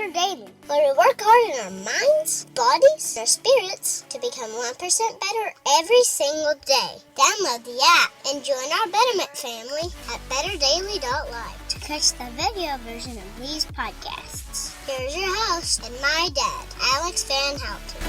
Better Daily, where we work hard in our minds, bodies, and our spirits to become 1% better every single day. Download the app and join our Betterment family at betterdaily.live to catch the video version of these podcasts. Here's your host and my dad, Alex Van Houten.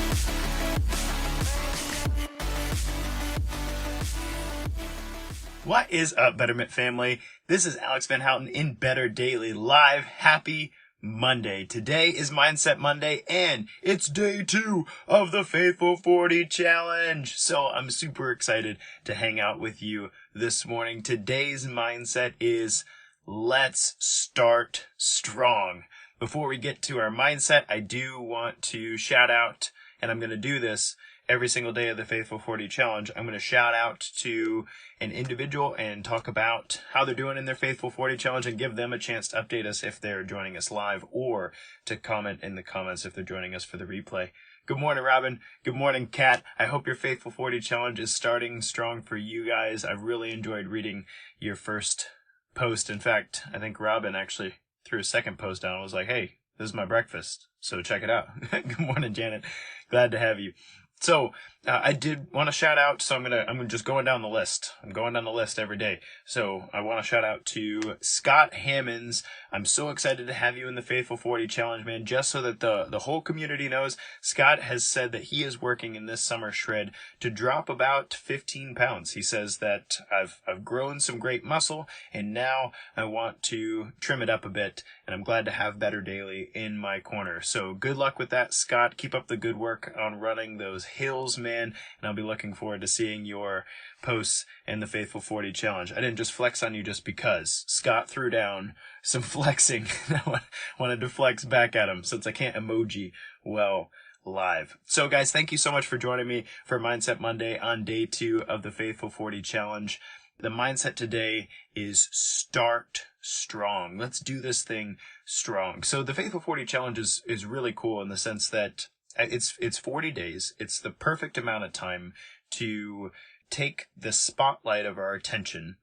What is up, Betterment family? This is Alex Van Houten in Better Daily Live. Happy Monday. Today is Mindset Monday, and it's day 2 of the Faithful 40 Challenge. So I'm super excited to hang out with you this morning. Today's mindset is let's start strong. Before we get to our mindset, I do want to shout out, and I'm going to do this every single day of the Faithful 40 Challenge. I'm going to shout out to an individual and talk about how they're doing in their Faithful 40 Challenge and give them a chance to update us if they're joining us live, or to comment in the comments if they're joining us for the replay. Good morning, Robin. Good morning, Kat. I hope your Faithful 40 Challenge is starting strong for you guys. I've really enjoyed reading your first post. In fact, I think Robin actually threw a second post down and was like, hey, this is my breakfast, so check it out. Good morning, Janet. Glad to have you. So, I did want to shout out, so I'm just going down the list. I'm going down the list every day. So, I want to shout out to Scott Hammonds. I'm so excited to have you in the Faithful 40 Challenge, man, just so that the whole community knows. Scott has said that he is working in this summer shred to drop about 15 pounds. He says that I've grown some great muscle, and now I want to trim it up a bit, and I'm glad to have Better Daily in my corner. So, good luck with that, Scott. Keep up the good work on running those hills, man, and I'll be looking forward to seeing your posts in the Faithful 40 Challenge. I didn't just flex on you just because. Scott threw down some flexing. I wanted to flex back at him since I can't emoji well live. So guys, thank you so much for joining me for Mindset Monday on day 2 of the Faithful 40 Challenge. The mindset today is start strong. Let's do this thing strong. So the Faithful 40 Challenge is really cool in the sense that it's 40 days. It's the perfect amount of time to take the spotlight of our attention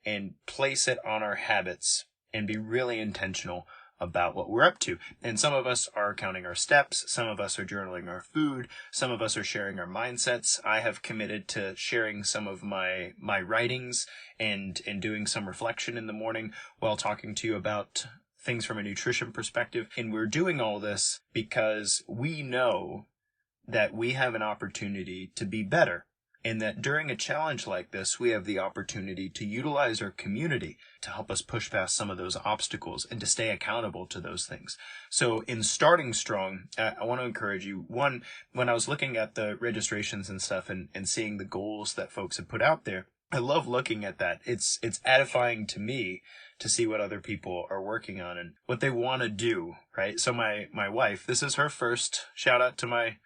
and place it on our habits and be really intentional about what we're up to. And some of us are counting our steps. Some of us are journaling our food. Some of us are sharing our mindsets. I have committed to sharing some of my writings and doing some reflection in the morning while talking to you about things from a nutrition perspective. And we're doing all this because we know that we have an opportunity to be better, and that during a challenge like this, we have the opportunity to utilize our community to help us push past some of those obstacles and to stay accountable to those things. So in starting strong, I want to encourage you. One, when I was looking at the registrations and stuff and seeing the goals that folks have put out there, I love looking at that. It's edifying to me to see what other people are working on and what they want to do, right? So my wife, this is her first, shout out to my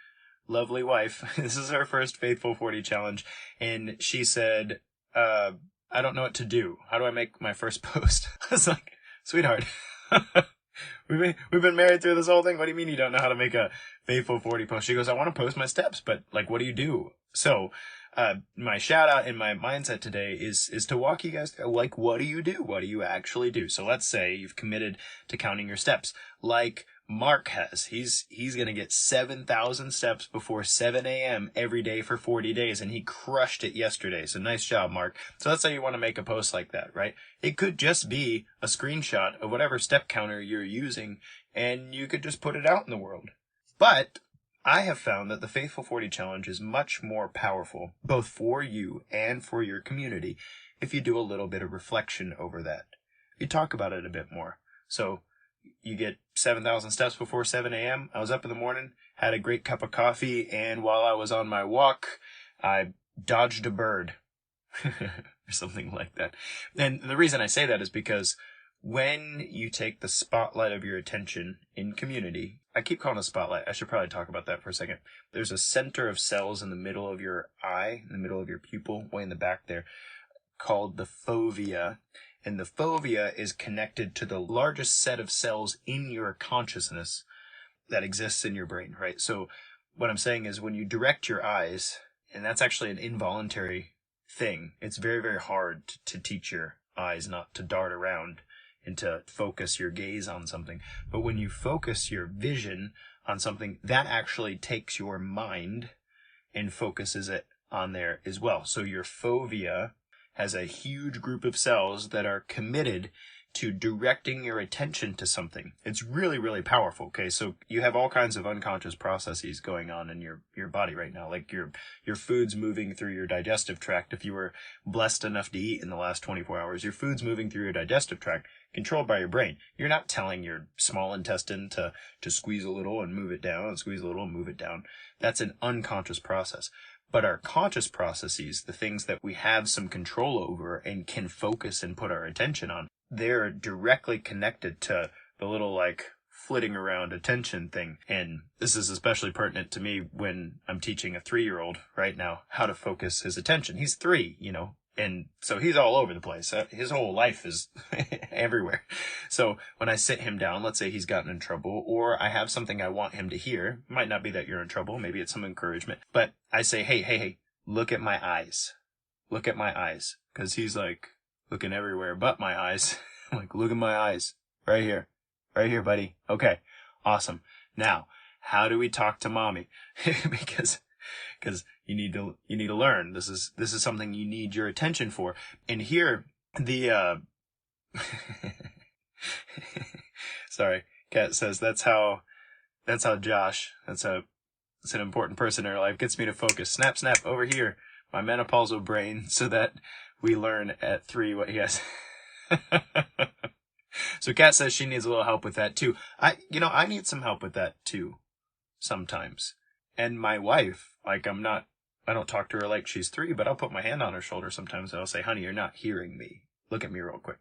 lovely wife. This is her first Faithful 40 Challenge. And she said, I don't know what to do. How do I make my first post? I was like, sweetheart, we've been married through this whole thing. What do you mean you don't know how to make a Faithful 40 post? She goes, I want to post my steps, but like, what do you do? So, my shout out and my mindset today is to walk you guys through, like, what do you do? What do you actually do? So let's say you've committed to counting your steps, like Mark has. He's going to get 7,000 steps before 7 a.m. every day for 40 days, and he crushed it yesterday. So nice job, Mark. So let's say you want to make a post like that, right? It could just be a screenshot of whatever step counter you're using, and you could just put it out in the world. But I have found that the Faithful 40 Challenge is much more powerful, both for you and for your community, if you do a little bit of reflection over that. You talk about it a bit more. So you get 7,000 steps before 7 a.m. I was up in the morning, had a great cup of coffee, and while I was on my walk, I dodged a bird. Or something like that. And the reason I say that is because when you take the spotlight of your attention in community, I keep calling it a spotlight. I should probably talk about that for a second. There's a center of cells in the middle of your eye, in the middle of your pupil, way in the back there, called the fovea. And the fovea is connected to the largest set of cells in your consciousness that exists in your brain, right? So what I'm saying is when you direct your eyes, and that's actually an involuntary thing. It's very, very hard to teach your eyes not to dart around and to focus your gaze on something. But when you focus your vision on something, that actually takes your mind and focuses it on there as well. So your fovea has a huge group of cells that are committed to directing your attention to something. It's really, really powerful. Okay, so you have all kinds of unconscious processes going on in your body right now. Like your food's moving through your digestive tract. If you were blessed enough to eat in the last 24 hours, your food's moving through your digestive tract, controlled by your brain. You're not telling your small intestine to squeeze a little and move it down, and squeeze a little and move it down. That's an unconscious process. But our conscious processes, the things that we have some control over and can focus and put our attention on, they're directly connected to the little like flitting around attention thing. And this is especially pertinent to me when I'm teaching a 3-year-old right now how to focus his attention. He's 3, and so he's all over the place. His whole life is everywhere. So when I sit him down, let's say he's gotten in trouble, or I have something I want him to hear. It might not be that you're in trouble. Maybe it's some encouragement. But I say, hey, look at my eyes. Look at my eyes. Because he's like looking everywhere but my eyes. I'm like, look at my eyes. Right here. Right here, buddy. Okay. Awesome. Now, how do we talk to mommy? because you need to learn. This is something you need your attention for. And here, sorry, Kat says that's how Josh, it's an important person in our life, gets me to focus. Snap, over here, my menopausal brain, so that we learn at 3 what he has. So Kat says she needs a little help with that too. I need some help with that too, sometimes. And my wife, like I don't talk to her like she's 3, but I'll put my hand on her shoulder sometimes and I'll say, honey, you're not hearing me. Look at me real quick.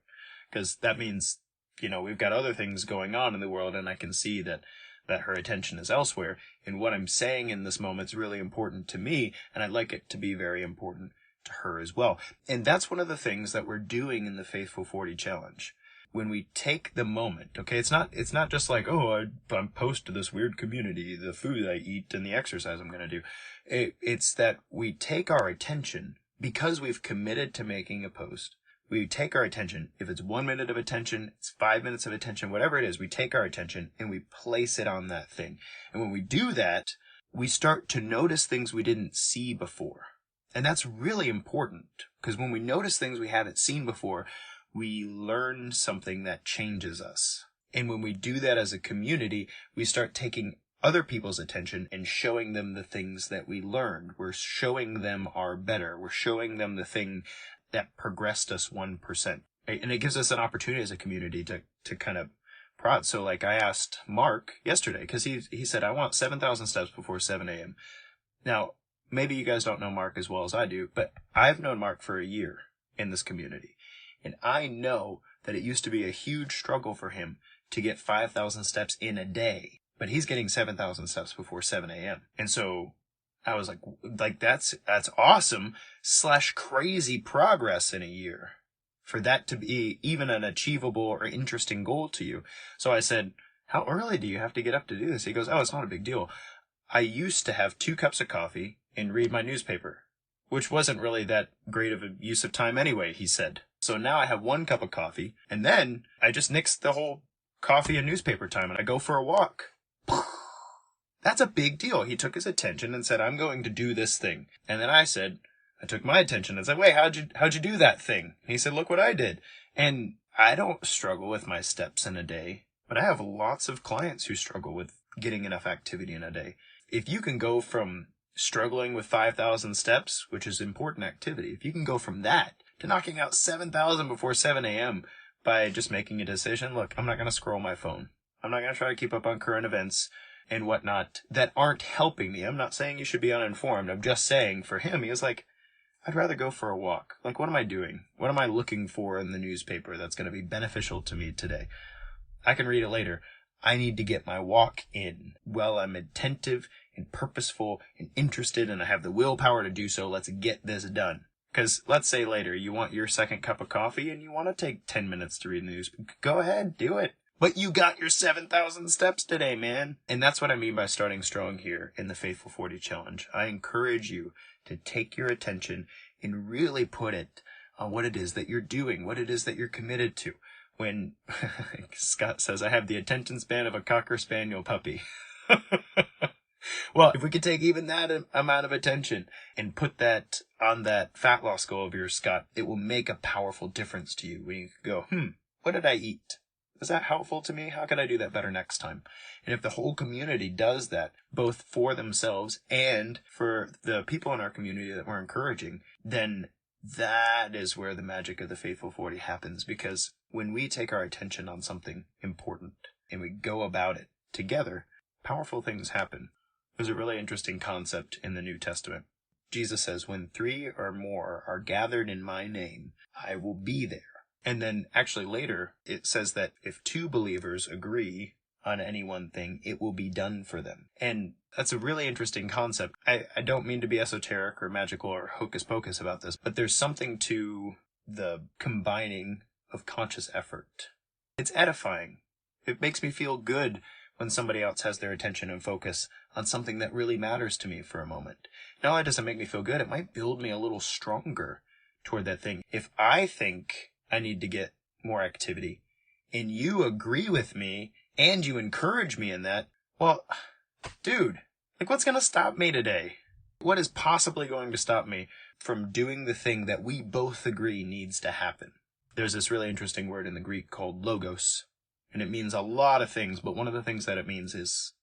Because that means, we've got other things going on in the world, and I can see that her attention is elsewhere. And what I'm saying in this moment is really important to me, and I'd like it to be very important to her as well. And that's one of the things that we're doing in the Faithful 40 Challenge. When we take the moment, okay, it's not just like, oh, I'm post to this weird community, the food I eat and the exercise I'm going to do. It's that we take our attention, because we've committed to making a post. We take our attention. If it's 1 minute of attention, it's 5 minutes of attention, whatever it is, we take our attention and we place it on that thing. And when we do that, we start to notice things we didn't see before. And that's really important, because when we notice things we haven't seen before, we learn something that changes us. And when we do that as a community, we start taking other people's attention and showing them the things that we learned. We're showing them our better. We're showing them the thing that progressed us 1%. And it gives us an opportunity as a community to kind of prod. So like I asked Mark yesterday, because he said, I want 7,000 steps before 7 a.m. Now, maybe you guys don't know Mark as well as I do, but I've known Mark for a year in this community. And I know that it used to be a huge struggle for him to get 5,000 steps in a day. But he's getting 7,000 steps before 7 a.m. And so I was like that's awesome / crazy progress in a year for that to be even an achievable or interesting goal to you. So I said, how early do you have to get up to do this? He goes, oh, it's not a big deal. I used to have 2 cups of coffee and read my newspaper, which wasn't really that great of a use of time anyway, he said. So now I have 1 cup of coffee, and then I just nix the whole coffee and newspaper time, and I go for a walk. That's a big deal. He took his attention and said, I'm going to do this thing. And then I took my attention and said, wait, how'd you do that thing? And he said, look what I did. And I don't struggle with my steps in a day, but I have lots of clients who struggle with getting enough activity in a day. If you can go from struggling with 5,000 steps, which is important activity, if you can go from that to knocking out 7,000 before 7 a.m. by just making a decision, look, I'm not going to scroll my phone. I'm not going to try to keep up on current events and whatnot that aren't helping me. I'm not saying you should be uninformed. I'm just saying for him, he was like, I'd rather go for a walk. Like, what am I doing? What am I looking for in the newspaper that's going to be beneficial to me today? I can read it later. I need to get my walk in. Well, I'm attentive and purposeful and interested, and I have the willpower to do so. Let's get this done. Because let's say later you want your 2nd cup of coffee and you want to take 10 minutes to read the news. Go ahead, do it. But you got your 7,000 steps today, man. And that's what I mean by starting strong here in the Faithful 40 Challenge. I encourage you to take your attention and really put it on what it is that you're doing, what it is that you're committed to. when Scott says, I have the attention span of a Cocker Spaniel puppy. Well, if we could take even that amount of attention and put that on that fat loss goal of yours, Scott, it will make a powerful difference to you when you go, what did I eat? Was that helpful to me? How can I do that better next time? And if the whole community does that, both for themselves and for the people in our community that we're encouraging, then that is where the magic of the Faithful 40 happens. Because when we take our attention on something important and we go about it together, powerful things happen. There's a really interesting concept in the New Testament. Jesus says, when 3 or more are gathered in my name, I will be there. And then actually later, it says that if 2 believers agree on any one thing, it will be done for them. And that's a really interesting concept. I don't mean to be esoteric or magical or hocus pocus about this, but there's something to the combining of conscious effort. It's edifying. It makes me feel good when somebody else has their attention and focus on something that really matters to me for a moment. Not only does it make me feel good, it might build me a little stronger toward that thing. If I think I need to get more activity and you agree with me and you encourage me in that, well, dude, what's going to stop me today? What is possibly going to stop me from doing the thing that we both agree needs to happen? There's this really interesting word in the Greek called logos. And it means a lot of things, but one of the things that it means is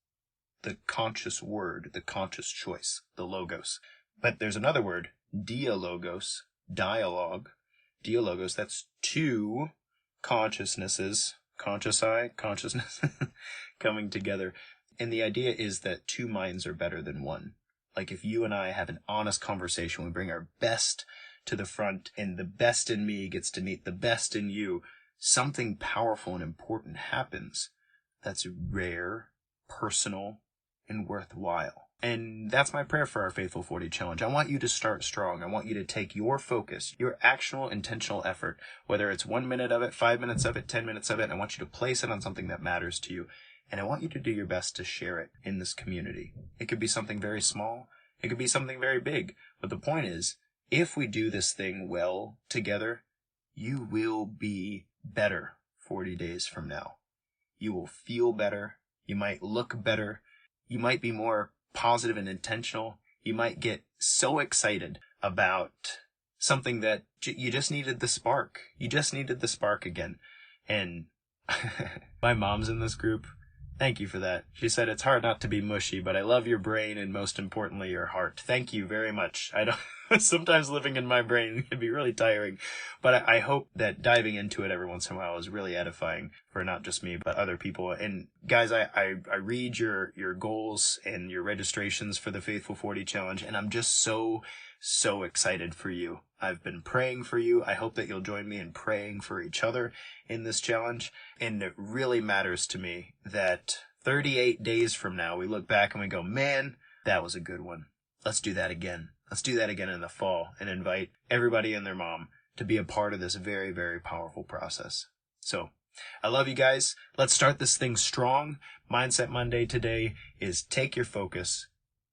the conscious word, the conscious choice, the logos. But there's another word, dialogos, dialogue. Dialogos, that's 2 consciousnesses, consciousness, coming together. And the idea is that 2 minds are better than one. Like if you and I have an honest conversation, we bring our best to the front, and the best in me gets to meet the best in you, something powerful and important happens that's rare, personal, and worthwhile. And that's my prayer for our Faithful 40 Challenge. I want you to start strong. I want you to take your focus, your actual intentional effort, whether it's 1 minute of it, 5 minutes of it, 10 minutes of it, I want you to place it on something that matters to you. And I want you to do your best to share it in this community. It could be something very small. It could be something very big. But the point is, if we do this thing well together, you will be better 40 days from now. You will feel better. You might look better. You might be more positive and intentional. You might get so excited about something that you just needed the spark. You just needed the spark again. And my mom's in this group. Thank you for that. She said, it's hard not to be mushy, but I love your brain and most importantly, your heart. Thank you very much. Sometimes living in my brain can be really tiring, but I hope that diving into it every once in a while is really edifying for not just me, but other people. And guys, I read your goals and your registrations for the Faithful 40 Challenge, and I'm just so excited for you. I've been praying for you. I hope that you'll join me in praying for each other in this challenge. And it really matters to me that 38 days from now, we look back and we go, man, that was a good one. Let's do that again. Let's do that again in the fall and invite everybody and their mom to be a part of this very, very powerful process. So I love you guys. Let's start this thing strong. Mindset Monday today is take your focus,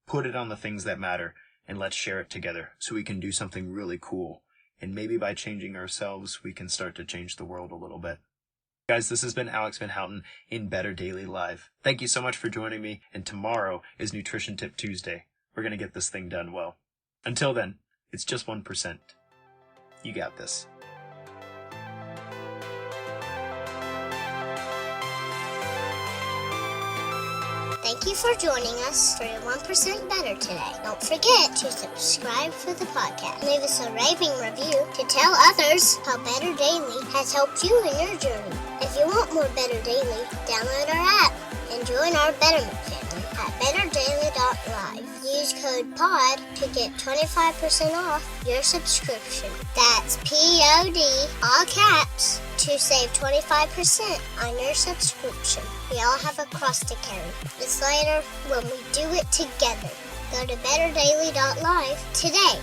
put it on the things that matter, and let's share it together so we can do something really cool. And maybe by changing ourselves, we can start to change the world a little bit. Guys, this has been Alex Van Houten in Better Daily Live. Thank you so much for joining me. And tomorrow is Nutrition Tip Tuesday. We're going to get this thing done well. Until then, it's just 1%. You got this. Thank you for joining us for your 1% Better today. Don't forget to subscribe for the podcast. Leave us a raving review to tell others how Better Daily has helped you in your journey. If you want more Better Daily, download our app and join our Betterment family at betterdaily.live. Use code POD to get 25% off your subscription. That's POD, all caps, to save 25% on your subscription. We all have a cross to carry. It's lighter when we do it together. Go to betterdaily.live today.